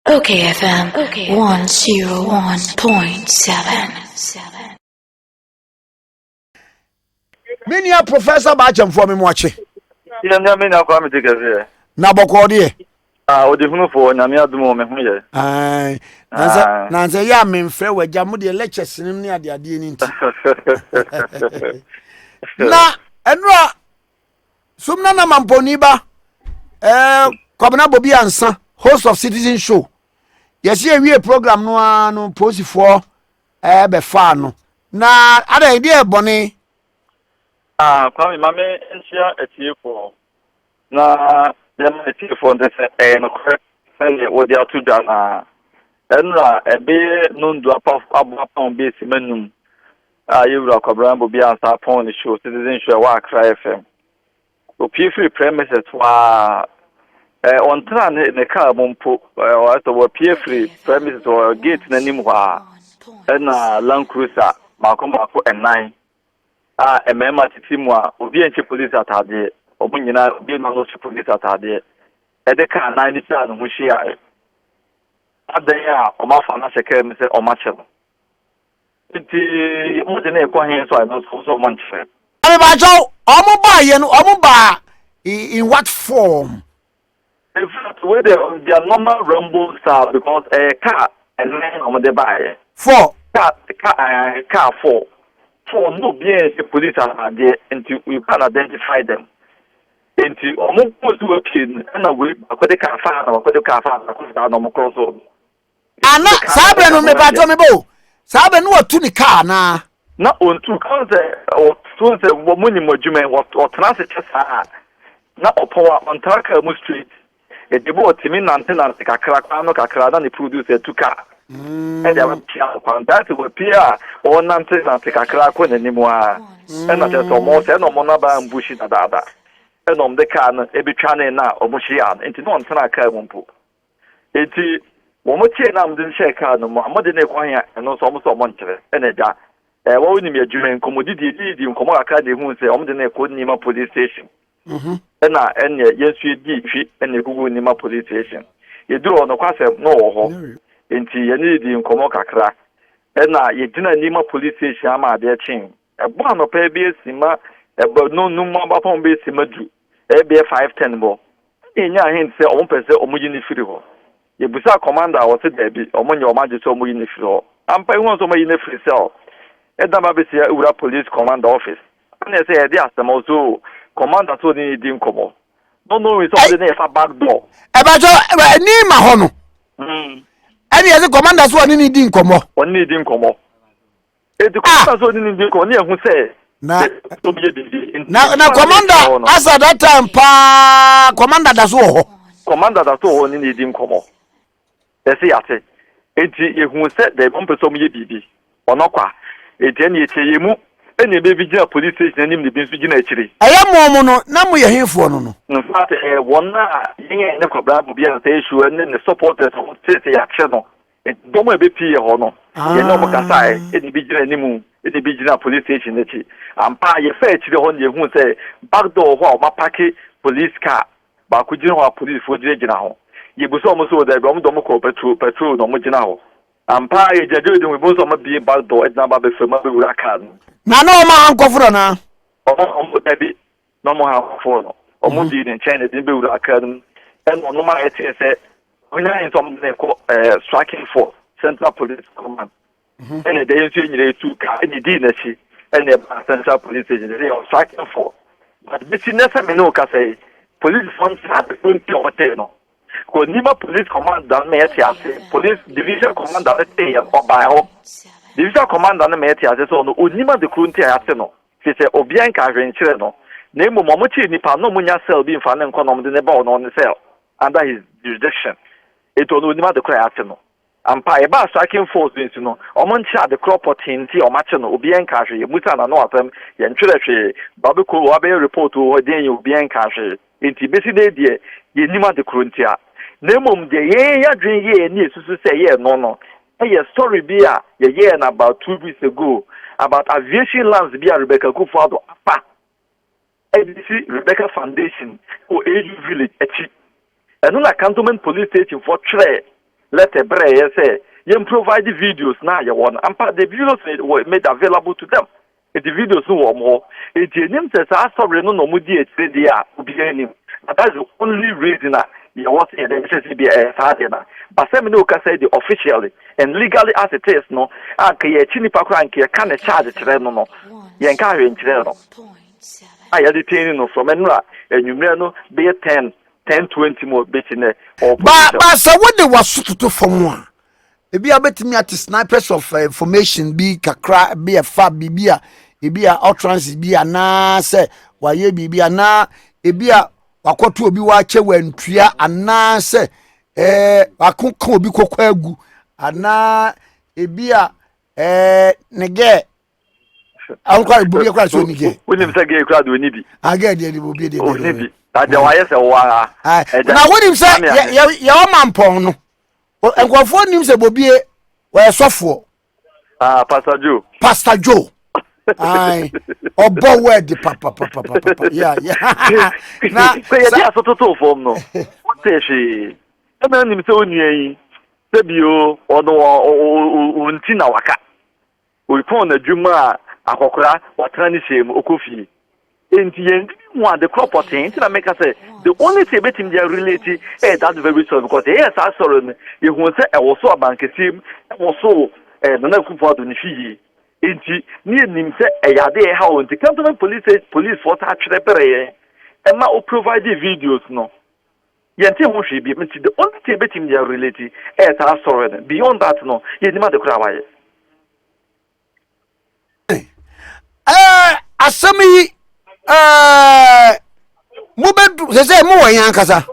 OKFM 101.7. Many Professor Baah Acheamfour me moache. Yeah, me na kwa me take here. Na boko de. O de hunu fo na me adumo me hu ye. Nanse ya me mfrɛ wagya mo de lectures nim ne ade ni nti. Na enra sumna na mamponi ba Kwabena Bobie Ansah, host of Citizen Show. Yes, we program no post for be fa no. Na ada idea boni. Kwa me mame ensia etie fo. Na dem etie fo nte se no kre se wo dia to da na. Enra ebe no ndo apa abapa be si manum. Yewura Kwabena Bobie Ansah pon the show Citizen Show wa Accra FM. O free premises wa on tran ne car mompo what was free premises or gate na nim wa na Land Cruiser mako and 9 emema titimu a obi enche police atade omunyina obi no police atade de car 9 ni sa no hia adan ya o ma fa na sekere mi se o ma che nti mo de na e kwa hen so I no so mo nche Abi ba jo omo ba ye no omo ba in what form? In fact, where they are normal rumble style because a car and then on the buy. Four. Car four. For no being the police are there until you can identify them. Until almost to a kid and a whip, a car father, a car father, a normal crossroad. Ana sabe no me ba jo me bo. Sabe no to the car na. Not on two cars or so the woman in Mojume or transit. Not upon on Tarka Street. The boat to me Nantan Accra than the producer to car. And they were that will appear or Nantan and take Accra anymore. And I just almost and on Monaba and Bushy Dada. And on the can, every channel now or Mushian, into non Tanaka Wumpu. It is one more chain I'm didn't shake car no more than a quiet and also almost a month. And a da. What would be a German commodity in Comaka, who say, I'm the Kodnima police station. And yes, we did and the Google Nima police station. You do on the question no into you need in Accra. And you didn't Nima police station, I'm their chain. A one of PBS Sima, but no number upon base Simadu, AB 510 more. In your hands, say, on per se, homogeneous figure. You Busa commander was a baby, or when your majesty homogeneous figure. I'm paying one homogeneous free cell. And the Babisia Ura Police Command Office. And they say, yes, the also. Commander so ni din komo. No it's all the name for back door. Ebajo ni ma ho no. Any as commander so ni din komo. Oni din komo. E the commander so ni din komo ni ehun say. Na commander as at that time pa commander da so ho. Commander da so ho ni din komo. E say ate. Enti ehun say the bomb person ye bibi. Onokwa. Enti na eteyemu any baby jail police station and him the been speaking actually. I am more no, now we are here for no. In fact, one in the Kwabena Bobie Ansah issue and then the supporters of the action. It don't be P or no. You know, Makasai, any big animal, any big police station. And pa your fetch the one you who say back door while my packet police car, but could you know police for the general? You was almost so that Romodomo patrol no more general. And pa you do with most of my being back door at number before my hurricane. Na no ma anko fro na. Omo tabi no mo ha fo no. Omo di in China din be wura akadum. And no ma ete say onya in some dey call striking force Central Police Command. And they use you to ka any di na chi and the Central Police Station they are striking force. But this never me no ka say police funds have to put hotel no. Ko nima police command dan me ete police division command dan ete or by ho. Division commander na meti ase so no onima de krunti ate no se obian ka hwenkyere no na emu momochi nipa no munya cell bi mfa ne nkonom de ne ba no on cell under his jurisdiction eto no onima de kra ate no ampa e ba striking force nti no omonchi de crop potenti o mache no obian ka hwe muta na no atam ye ntwere hwe babeko wa be report o den ye obian ka hwe nti besi de die ye nima de krunti a na emu de ye ya dwen ye ni susu se ye no a story be a year and about 2 weeks ago about aviation lands be a Rebecca Kufado apa ABC Rebecca Foundation or AU Village echi and no cantonment police station for tre let a break say you provide the videos now you want and the videos were made available to them. The videos no more. It name says I sorry no mudi say they are obeying. That's the only reason that you want the SSB Sadena. But some no can say the officially and legally as it is no and chini pakra and can charge it no. Yanka in no. I had detaining no from Enra and you know be 10, 20 more bit in there. But so what they was to from one. Ebi abetimi at snipers of information be kakra be a fab be a utterance be na say waye bibi ana ebi a wakoto obi wa che wantua ana say wakonka obi kokwa agu ana ebi a nege ankwa bobi kwa so nige wonim say ge kwa do ni bi aga de bobi de ni bi ade waye se wa na wonim say ya o mampon no enkofo nim se bobie we sofo Pastor Joe ai obo word papa yeah na say ya so to form no what say she e nim se onuan se bio ono unti na waka we pon na dwuma akokora watrani shem okofi enti yen one the crop pot enti na make say the only thing betim they relate that's very so because yes I saw you who say e wo so abankesim e wo so na na kufu ado ni fiyi enti ni nim say e yade e ha wonti cantonment police force atwere pere e ma o provide videos no yenti ho hwe bi menti the only thing betim they relate I saw beyond that no ye ni ma de kura waye asami Mubedu say mo wan kasa.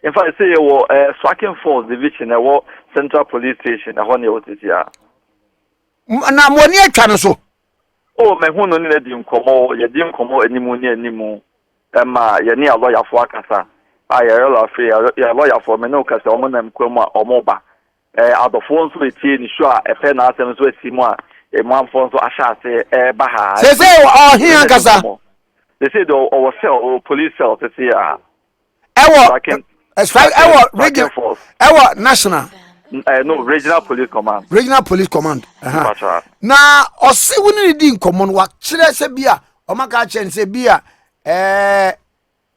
In fact, say you Acheamfour division, Central Police Station, I want you to see. Na mo ni atwa no so. Oh, me hu no ni na di nkomo, ye di nkomo animu ni animu. Ma ye ni a lawyer for akasa. Aye lawyer for me no kasa omo na mkwamu a omo ba. Adofo nso etie ni sure e fe na asem so esimu a e manfo nso ahya ase Baah. Say oh here kasa. They say the cell or police cell to see our national no regional police command. Regional police command. Na osi woni di nkomon wa kire se bia o maka chen se bia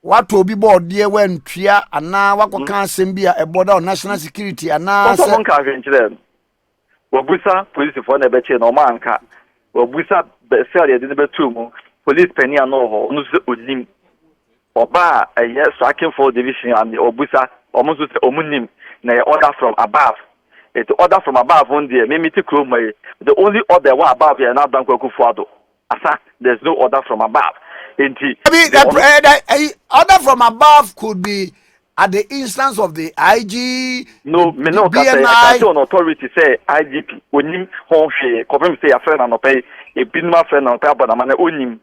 wato obi board de wantua ana wakoka asem bia e border national security ana se mon ka kire obusa police for na be che no manka obusa be cell ye de be tumu police penny no ho no se onim oba yes Acheamfour division and obusa almost say omunim na order from above it order from above on there me meet kromai the only order wa above here na bank akufuado asa there's no order from above enti order from above could be at the instance of the IG no me no say authority say IGP onim ho hwe confirm say afre na no pay e binuma afre na no pay abana na onim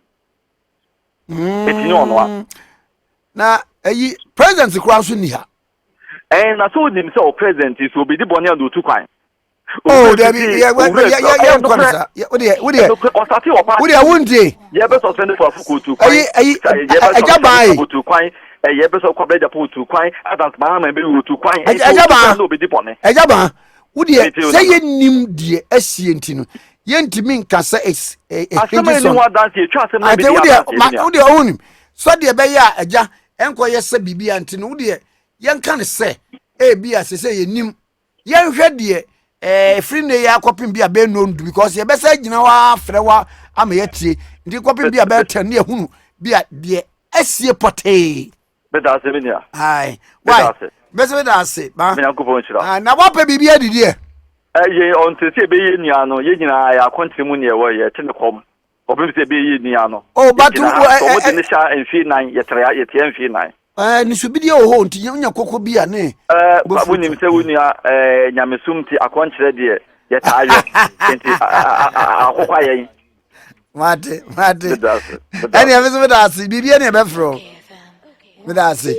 na president Kranso ni ha na so nim say o president is obi di boni and otu kwan oh there be yeah kwasa we dey wunde ye be suspend for otu kwan otu kwan ye be so kwabra japo otu kwan adult man be otu kwan no obi di boni ejaba we dey say ye nim die asie ntino yentimi nka se asema ni wa dance etwa asema na be wo de onim so de be ya agya enkoye se bibia ntino wo de yenka ne se bia se ye nim yenhwe de free ne ya kopim bia be no ndu because ye be se gina wa frɛ wa ama yetie ndi kopim bia be tan ne hunu bia de asie potee be da se bia ai why be se da se ba me yakobon chira na wa pe bibia didi ye on te se be ye nua no ye nyina ya kontremu ne wo ye te ne kom obim se be ye nua no oh but wo de ne sha enfi nan ye tre ye te enfi nan ni subidi o ho nti nya kokko bia ne babu nim se wo nua nyamesum ti akonkyere de ye taayo enti akokwa ye mate ani amezo medase bibia ne be fro medase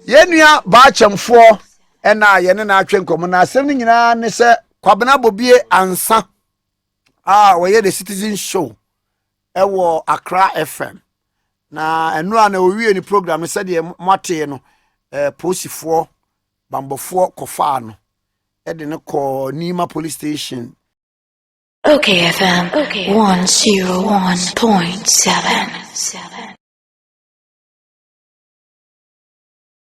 ye nua Baah Acheamfour ena ye ne na atwe nkomo na asem ni nyina ne se kwabena Bobie Ansah we the citizen show ewo Accra FM na enura na owie ni program se de mate no posifo bambofo kofa no ɛde ne kɔ Nima police station. OKFM 101.7.